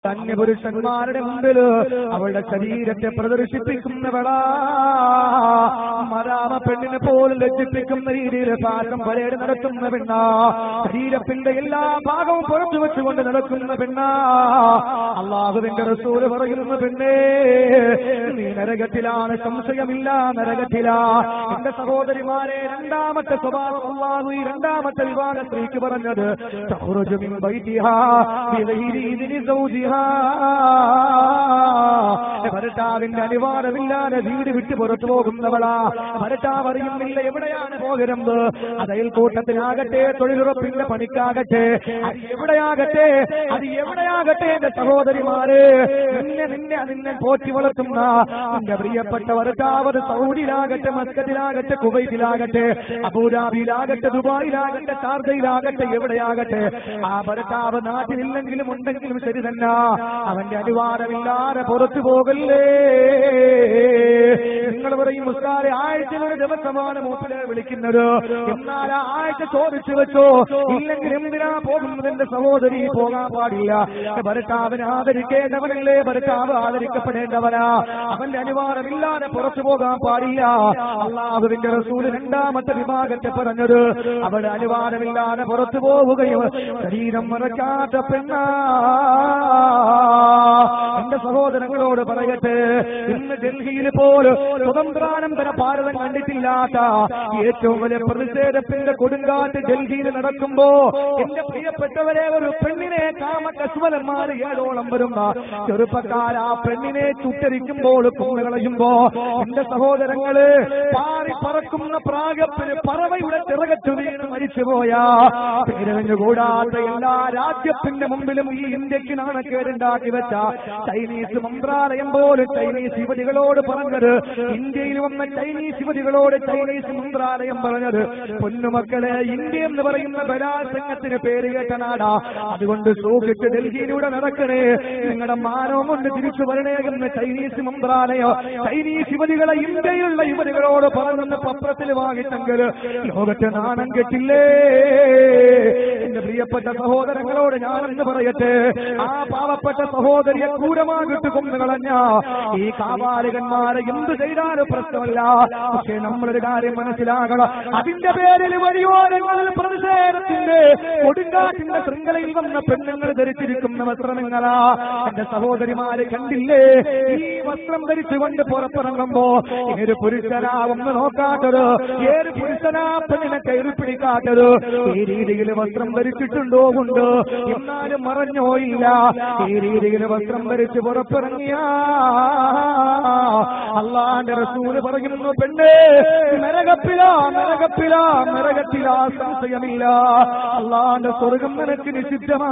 അന്യപുരുഷന്മാരുടെ മുമ്പിൽ അവളുടെ ശരീരത്തെ പ്രദർശിപ്പിക്കുന്നവളാ. മരാമ പെണ്ണിനെ പോലും ലജ്ജിപ്പിക്കുന്ന രീതിയിൽ പാകം പരേഡ് നടത്തുന്ന പെണ്ണാ. ശരീരത്തിന്റെ എല്ലാ ഭാഗവും പുറത്തു വെച്ചുകൊണ്ട് നടക്കുന്ന പെണ്ണാ. അള്ളാഹുവിന്റെ റസൂൽ പറയുന്ന പെണ്ണേ, നീ നരകത്തിലാണ്, സംശയമില്ല, നരകത്തിലാ. എന്റെ സഹോദരിമാരെ, രണ്ടാമത്തെ സ്വഭാവം അള്ളാഹു ഈ രണ്ടാമത്തെ വിഭാഗ സ്ത്രീക്ക് പറഞ്ഞത് തഖ്റുജു മിൻ ബൈതിഹാ ബിഗൈരി ഇദ്നി സൗജിഹാ. ഭർത്താവിന്റെ അനുവാദമില്ലാതെ വീട് വിട്ട് പുറത്തു പോകുന്നവളാ. ഭർത്താവ് അറിയുന്നില്ല എവിടെയാണ് പോകുന്നത്. അത് അയൽക്കൂട്ടത്തിലാകട്ടെ, തൊഴിലുറപ്പിന്റെ പണിക്കാകട്ടെ, അത് എവിടെയാകട്ടെ, എന്റെ സഹോദരിമാരെ, നിന്നെ പോറ്റി വളർത്തുന്ന നിന്റെ പ്രിയപ്പെട്ട ഭർത്താവ് സൗദിയിലാകട്ടെ, മസ്കറ്റിലാകട്ടെ, കുവൈറ്റിലാകട്ടെ, അബുദാബിയിലാകട്ടെ, ദുബായിലാകട്ടെ, ഷാർജയിലാകട്ടെ, എവിടെയാകട്ടെ, ആ ഭർത്താവ് നാട്ടിലില്ലെങ്കിലും ഉണ്ടെങ്കിലും ശരി തന്നെ അവന്റെ അനുവാദമില്ലാതെ പുറത്തു പോകല്ലേ. നിങ്ങൾ പറയും മുസ്കാരെ ആഴ്ചയിൽ ഒരു ദിവസമാണ് മൂപ്പിലെ വിളിക്കുന്നത്, എന്നാൽ ആ ആഴ്ച ചോദിച്ചു വെച്ചോ, ഇല്ലെങ്കിൽ എന്തിനാ പോകുന്നതിന്റെ സഹോദരി? പോകാൻ പാടില്ല. ഭർത്താവിനെ ആദരിക്കേണ്ടവനല്ലേ, ഭർത്താവ് ആദരിക്കപ്പെടേണ്ടവനാ. അവന്റെ അനുവാദമില്ലാതെ പുറത്തു പോകാൻ പാടില്ല. അള്ളാഹുവിന്റെ റസൂൽ രണ്ടാമത്തെ വിഭാഗത്തെ പറഞ്ഞത് അവരുടെ അനുവാദമില്ലാതെ പുറത്തു പോവുകയും ശരീരം മറക്കാത്ത പെണ്ണാ. എന്റെ സഹോദരങ്ങളോട് പറയട്ടെ, ഇന്ന് ഡൽഹിയിൽ പോലും സ്വതന്ത്രാനന്തര ഭാരതം കണ്ടിട്ടില്ലാത്ത ഏറ്റവും വലിയ പ്രതിഷേധത്തിന്റെ കൊടുങ്കാറ്റ് ഡൽഹിയിൽ നടക്കുമ്പോ എന്റെ പ്രിയപ്പെട്ടവരെ, ഒരു പെണ്ണിനെ കാമകസ്വലന്മാർ 7ഓളം വരുന്ന ചെറുപ്പക്കാർ ആ പെണ്ണിനെ ചുട്ടരിക്കുമ്പോൾ, കൊന്നുകളയുമ്പോ എന്റെ സഹോദരങ്ങള് പാറി പറക്കുന്ന പ്രാഗപ്പിന് പറവയുടെ ചിറകറ്റു വീണ് മരിച്ചുപോയാ പേരറിഞ്ഞുകൂടാത്ത എല്ലാ രാജ്യത്തിന്റെ മുമ്പിലും ഈ ഇന്ത്യക്ക് നാണക്കേടുണ്ടാക്കി വെച്ച ചൈനീസ് മന്ത്രാലയം പോലും ചൈനീസ് യുവതികളോട് പറഞ്ഞത്, ഇന്ത്യയിൽ വന്ന ചൈനീസ് യുവതികളോട് ചൈനീസ് മന്ത്രാലയം പറഞ്ഞത്, പൊന്നുമക്കളെ, ഇന്ത്യ എന്ന് പറയുന്ന ബലാത്സംഗത്തിന് പേര് കേട്ട നാടാ, അതുകൊണ്ട് സൂക്ഷിച്ച് ഡൽഹിയിലൂടെ നടക്കണേ, നിങ്ങളുടെ മാനവും കൊണ്ട് തിരിച്ചു വരണേ എന്ന് ചൈനീസ് മന്ത്രാലയം ചൈനീസ് യുവതികളെ ഇന്ത്യയിലുള്ള യുവതികളോട് പറഞ്ഞെന്ന് പത്രത്തിൽ വാങ്ങിച്ചെങ്കിൽ ലോകത്തെ നാണം കെട്ടില്ലേ. എന്റെ പ്രിയപ്പെട്ട സഹോദരങ്ങളോട് ഞാനെന്ന് പറയട്ടെ, ആ പാവപ്പെട്ട സഹോദരിയെ ക്രൂരമാകിട്ട് കൊന്നുകളഞ്ഞ ഈ കാവാലികന്മാരെ എന്ത് ചെയ്താലും പ്രശ്നമല്ല. പക്ഷേ നമ്മളൊരു കാര്യം മനസ്സിലാകണം, അതിന്റെ പേരിൽ വഴിയോരങ്ങളിൽ പ്രതിഷേധത്തിന്റെ കൊടുങ്കാറ്റിന്റെ ശൃംഖലയിൽ വന്ന പെണ്ണുങ്ങൾ ധരിച്ചിരിക്കുന്ന വസ്ത്രങ്ങളാ. എന്റെ സഹോദരിമാരെ കണ്ടില്ലേ, ഈ വസ്ത്രം ധരിച്ചുകൊണ്ട് പുറത്തിറങ്ങുമ്പോ ഏത് പുരുഷനാ ഒന്ന് നോക്കാത്തത്, ഏത് പുരുഷനാ പെണ്ണിനെ കയറി പിടിക്കാത്തത്, ഈ രീതിയിൽ വസ്ത്രം ധരിച്ചിട്ടുണ്ടോ ഉണ്ട്, എന്നാലും മറഞ്ഞോ ഇല്ല. ഈ രീതിയിൽ വസ്ത്രം ധരിച്ച് പുറത്തിറങ്ങിയ അള്ളാന്റെ റസൂല് പറയുന്നു, പെണ്ണേ, നരകത്തിലാ, സംശയമില്ല. അള്ളാന്റെ സ്വർഗം നിനക്ക് നിഷിദ്ധമാ,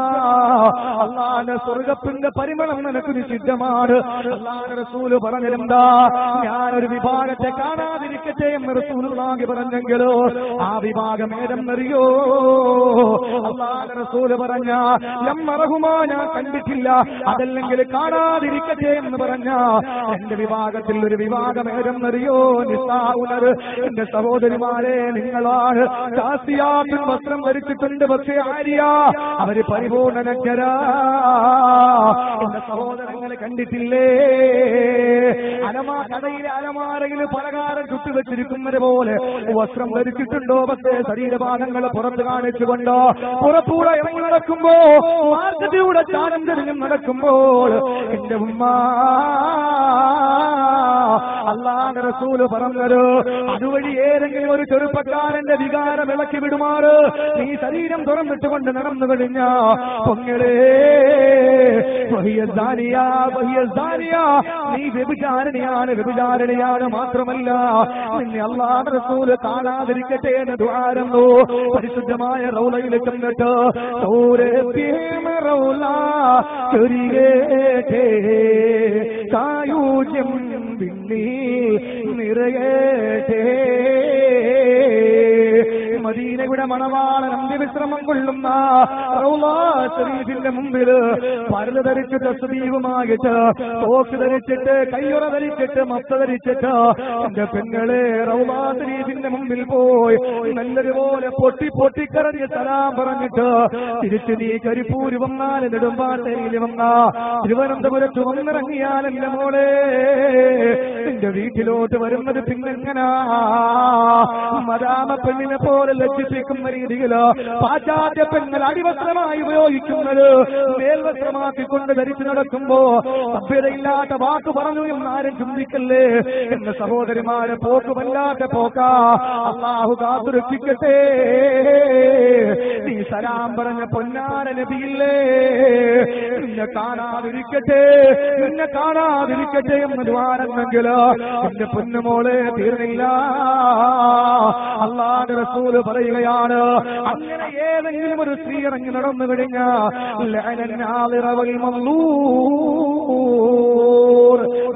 അള്ളാന്റെ സ്വർഗത്തിന്റെ പരിമളം നിനക്ക് നിഷിദ്ധമാണ്. അള്ളാന്റെ റസൂല് പറഞ്ഞിരുന്നാ, ഞാനൊരു വിഭാഗത്തെ കാണാതിരിക്കട്ടെ എന്ന് റസൂലുള്ളാഹി പറഞ്ഞെങ്കിലോ ആ വിഭാഗം ഏതെന്നറിയോ? അള്ളാന്റെ റസൂല് പറഞ്ഞ ലമ്മറഹുമാ, ഞാൻ കണ്ടിട്ടില്ല, അതല്ലെങ്കിൽ കാണാതിരിക്കട്ടെ എന്ന് പറഞ്ഞ എന്റെ വിഭാഗത്തിൽ ഒരു വിഭാഗം ഏതെന്നറിയോ? നിസാഉനർ. എന്റെ സഹോദരിമാരെ, നിങ്ങളാണ് കാസിയാത്തും വസ്ത്രം ധരിച്ചിട്ടുണ്ട്, പക്ഷേ ആര്യ അവര് പരിപൂർണ്ണ നഗ്നരാ. എന്റെ സഹോദരങ്ങളെ കണ്ടിട്ടില്ലേ, കടയിലെ അലമാരയിൽ പലകാരം ചുട്ടുവെച്ചിരിക്കുന്നത് പോലെ വസ്ത്രം ധരിച്ചിട്ടുണ്ടോ? പക്ഷേ ശരീരഭാഗങ്ങൾ പുറത്ത് കാണിച്ചുകൊണ്ടോ പുറത്തൂടെ ഇറങ്ങി നടക്കുമ്പോ, മാർക്കറ്റിലൂടെ ചാനം തിരിഞ്ഞും നടക്കുമ്പോൾ എന്റെ ഉമ്മ അല്ലാഹുവിന്റെ റസൂല് പറഞ്ഞത്, അതുവഴി ഏതെങ്കിലും ഒരു ചെറുപ്പക്കാരന്റെ വികാരം ഇളക്കി വിടുമാറ് നീ ശരീരം തുറന്നിട്ടുകൊണ്ട് നടന്നു കഴിഞ്ഞ പൊങ്ങളേ, നീ വ്യഭിചാരിണിയാണ്. മാത്രമല്ല, നിന്നെ അല്ലാഹുവിന്റെ റസൂല് കാണാതിരിക്കട്ടെ എന്ന് ദുആരുന്നു. പരിശുദ്ധമായ റൗളയിൽ ചെന്നിട്ട് സായൂജ്യം പിന്നീ നിറയട്ടെ. മദീനയുടെ മണവാളൻ അന്ത്യവിശ്രമം കൊള്ളുന്ന റൗളാ ശരീഫിന്റെ മുമ്പിൽ പരല് ധരിച്ച് തസ്ബീഹുമായിട്ട് തോക്ക് ധരിച്ചിട്ട് കയ്യുറ ധരിച്ചിട്ട് മത്ത ധരിച്ചിട്ട് എന്റെ പെങ്ങളെ റൗളാ ശരീഫിന്റെ മുമ്പിൽ പോയി നല്ലതുപോലെ പൊട്ടിക്കരഞ്ഞ് സലാം പറഞ്ഞിട്ട് തിരിച്ചു നീ കരിപ്പൂര് വന്നാലും നെടുമ്പാട്ടയിൽ വന്ന തിരുവനന്തപുരത്ത് വന്നിറങ്ങിയാലല്ല മോളെ നിന്റെ വീട്ടിലോട്ട് വരുന്നത് പിന്നെങ്ങനാ മദാമ പെണ്ണിനെ പോലെ ലജ്ജിപ്പിക്കുന്ന രീതിയില് പാശ്ചാത്യ പെണ്ണുകൾ അടിവസ്ത്രമായി ഉപയോഗിക്കുന്നത് മേൽവസ്ത്രമാക്കിക്കൊണ്ട് ധരിച്ചു നടക്കുമ്പോ സഭ്യതയില്ലാത്ത വാക്ക് പറഞ്ഞു എന്നാരും ചിന്തിക്കല്ലേ എന്ന സഹോദരിമാരെ പോക്ക് വല്ലാത്ത പോക്കാ. അല്ലാഹു കാത്തുരക്ഷിക്കട്ടെ. നീ സലാം പറഞ്ഞ പൊന്നാര നബിയില്ലേ നിന്നെ കാണാതിരിക്കട്ടെ എന്ന് ദ്വാരന്നെങ്കിൽ എന്റെ പൊന്നുമോളെ തീർന്നില്ല. അല്ലാഹുവിന്റെ റസൂല് പറയുകയാണ്, അങ്ങനെ ഏതെങ്കിലും ഒരു സ്ത്രീ ഇറങ്ങി നടന്നു കഴിഞ്ഞാൽ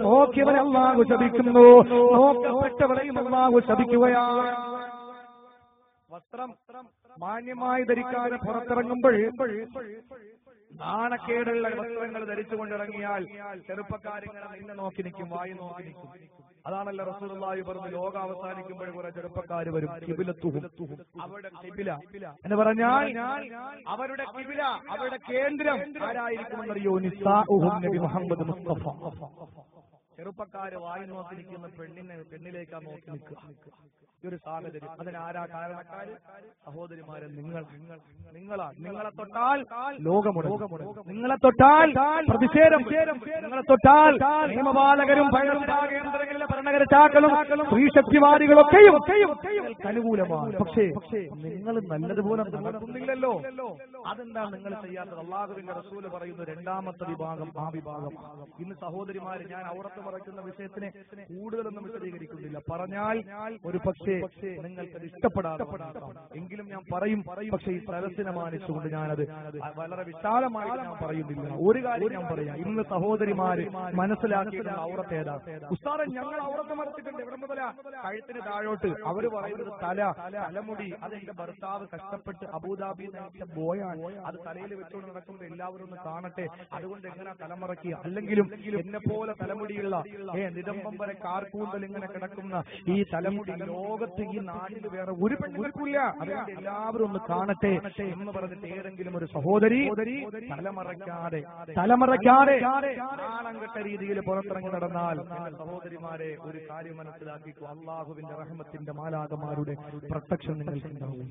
നോക്കിയവനെ അല്ലാഹു ശപിക്കുന്നു, നോക്കപ്പെട്ടവരെയും അല്ലാഹു ശപിക്കുകയാണ്. വസ്ത്രം മാന്യമായി ധരിക്കാതെ പുറത്തിറങ്ങുമ്പോൾ നാണക്കേടുള്ള വസ്ത്രങ്ങൾ ധരിച്ചുകൊണ്ടിറങ്ങിയാൽ ചെറുപ്പക്കാരിങ്ങനെ നിന്നെ നോക്കി നിൽക്കും, വായി നോക്കി നിൽക്കും. അതാണല്ലോ റസൂലുള്ളാഹി പറഞ്ഞു, ലോകം അവസാനിക്കുമ്പോൾ കുറെ ചെറുപ്പക്കാർ വരും. ഖിബിലത്തുഹും, അവരുടെ ഖിബില എന്ന് പറഞ്ഞാൽ അവരുടെ ഖിബില, അവരുടെ കേന്ദ്രം ആരായിരിക്കുമെന്നറിയോ? നിസാഉഹും, നബി മുഹമ്മദ് മുസ്തഫ. ചെറുപ്പക്കാര് വായി നോക്കി നിൽക്കുന്ന പെണ്ണിലേക്കാ നോക്കി നിൽക്കുക. ഈ ഒരു സാഹചര്യം, അതിനാരാ കാരണക്കാര്? സഹോദരിമാരെ, നിങ്ങളാണ്. നിങ്ങളെ തൊട്ടാൽ ലോകമുടങ്ങും, നിങ്ങളെ തൊട്ടാൽ പ്രതിഷേധം, നിങ്ങളെ തൊട്ടാൽ നിയമപാലകരും കേന്ദ്രങ്ങളിലെ ഭരണകർത്താക്കളും സ്ത്രീശക്തിവാദികളൊക്കെയും അനുകൂലമാണ്. പക്ഷേ നിങ്ങൾ നല്ലതുപോലെ നടക്കുന്നില്ലല്ലോ. അതെന്താണ് നിങ്ങൾ ചെയ്യാത്തത്? അല്ലാഹുവിന്റെ റസൂല് പറയുന്ന രണ്ടാമത്തെ വിഭാഗം ആ വിഭാഗം. ഇന്ന് സഹോദരിമാര്, ഞാൻ ഔറത്ത് പറയുന്ന വിഷയത്തിനെ കൂടുതലൊന്നും വിശദീകരിക്കുന്നില്ല. പറഞ്ഞാൽ ഒരു പക്ഷേ നിങ്ങൾക്കത് ഇഷ്ടപ്പെടാതെ എങ്കിലും ഞാൻ പറയും. പക്ഷേ ഈ സരസിനെ മാനിച്ചുകൊണ്ട് ഞാനത് വളരെ വിശാലമായിട്ട് ഞാൻ പറയുന്നില്ല. ഒരു കാര്യം ഞാൻ പറയാം, ഇന്ന് സഹോദരിമാര് മനസ്സിലാക്കിയിട്ടുള്ള ഔറത്ത് ഏതാ? ഉസ്താദേ, ഞങ്ങൾ ഔറത്ത് മറച്ചിട്ടുണ്ട്. എവിടെ മുതലാ? കഴുത്തിന് താഴോട്ട്. അവര് പറയുന്നത് തലമുടി. അത് എന്റെ ഭർത്താവ് കഷ്ടപ്പെട്ട് അബുദാബി നയിച്ച ബോയാണ്, അത് തലയിൽ വെച്ചുകൊണ്ട് നടക്കുമ്പോൾ എല്ലാവരും ഒന്ന് കാണട്ടെ, അതുകൊണ്ട് എങ്ങനെ തലമറക്കുക? അല്ലെങ്കിലും എന്നെ പോലെ തലമുടിയുള്ള നിതംബം വരെ കാർക്കൂന്തൽ ഇങ്ങനെ കിടക്കുന്ന ഈ തലമുടി ലോകത്ത് ഈ നാട്ടിൽ വേറെ ഒരു പെണ്ണുങ്ങൾക്കില്ല, അതുകൊണ്ട് എല്ലാവരും ഒന്ന് കാണട്ടെ എന്ന് പറഞ്ഞിട്ട് ഏതെങ്കിലും ഒരു സഹോദരി തലമറയ്ക്കാതെ നാണം കെട്ട രീതിയിൽ പുറത്തിറങ്ങി നടന്നാൽ, സഹോദരിമാരെ ഒരു കാര്യം മനസ്സിലാക്കിക്കോ, അള്ളാഹുവിന്റെ റഹ്മത്തിന്റെ മാലാഖമാരുടെ പ്രൊട്ടക്ഷൻ നിങ്ങൾക്കുണ്ടാവും.